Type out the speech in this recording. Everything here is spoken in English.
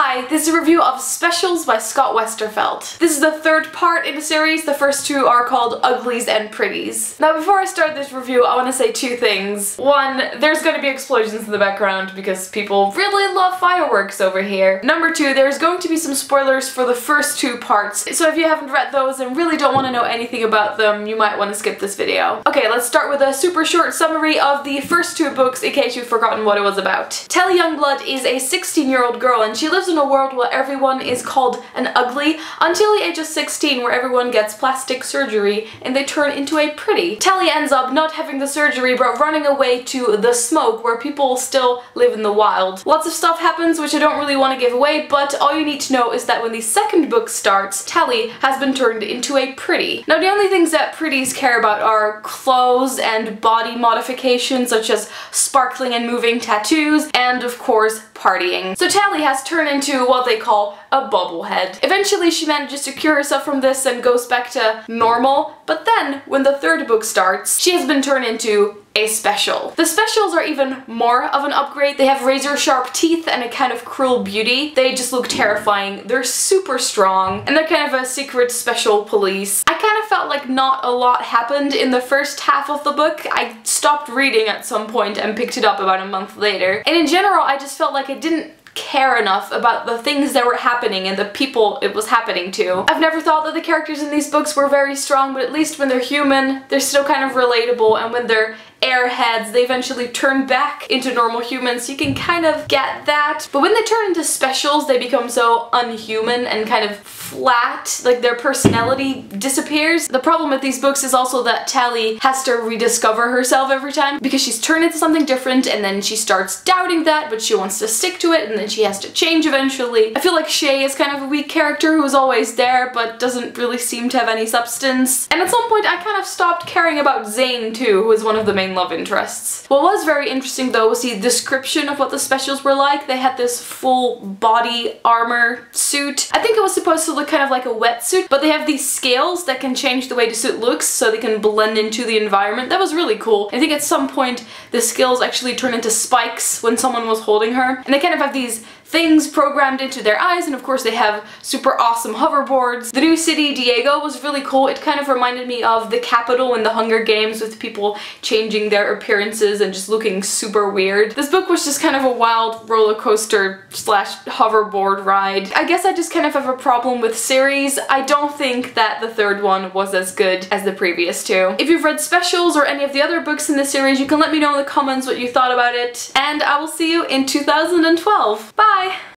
Hi, this is a review of Specials by Scott Westerfeld. This is the third part in the series. The first two are called Uglies and Pretties. Now before I start this review, I want to say two things. One, there's going to be explosions in the background because people really love fireworks over here. Number two, there's going to be some spoilers for the first two parts, so if you haven't read those and really don't want to know anything about them, you might want to skip this video. Okay, let's start with a super short summary of the first two books in case you've forgotten what it was about. Telly Youngblood is a 16-year-old girl and she lives in a world where everyone is called an ugly until the age of 16, where everyone gets plastic surgery and they turn into a pretty. Telly ends up not having the surgery but running away to the smoke where people still live in the wild. Lots of stuff happens which I don't really want to give away, but all you need to know is that when the second book starts, Telly has been turned into a pretty. Now the only things that pretties care about are clothes and body modifications such as sparkling and moving tattoos and of course partying. So Telly has turned into what they call a bubblehead. Eventually she manages to cure herself from this and goes back to normal, but then when the third book starts, she has been turned into a special. The specials are even more of an upgrade. They have razor sharp teeth and a kind of cruel beauty. They just look terrifying. They're super strong and they're kind of a secret special police. I kind of felt like not a lot happened in the first half of the book. I stopped reading at some point and picked it up about a month later. And in general, I just felt like it didn't care enough about the things that were happening and the people it was happening to. I've never thought that the characters in these books were very strong, but at least when they're human, they're still kind of relatable, and when they're airheads, they eventually turn back into normal humans, so you can kind of get that. But when they turn into specials, they become so unhuman and kind of flat, like their personality disappears. The problem with these books is also that Telly has to rediscover herself every time because she's turned into something different and then she starts doubting that, but she wants to stick to it and then she has to change eventually. I feel like Shay is kind of a weak character who's always there but doesn't really seem to have any substance. And at some point I kind of stopped caring about Zayn too, who is one of the main love interests. What was very interesting though was the description of what the specials were like. They had this full body armor suit. I think it was supposed to look kind of like a wetsuit, but they have these scales that can change the way the suit looks so they can blend into the environment. That was really cool. I think at some point the scales actually turn into spikes when someone was holding her, and they kind of have these things programmed into their eyes, and of course they have super awesome hoverboards. The new city, Diego, was really cool. It kind of reminded me of the Capitol in the Hunger Games, with people changing their appearances and just looking super weird. This book was just kind of a wild roller coaster slash hoverboard ride. I guess I just kind of have a problem with series. I don't think that the third one was as good as the previous two. If you've read Specials or any of the other books in this series, you can let me know in the comments what you thought about it, and I will see you in 2012. Bye!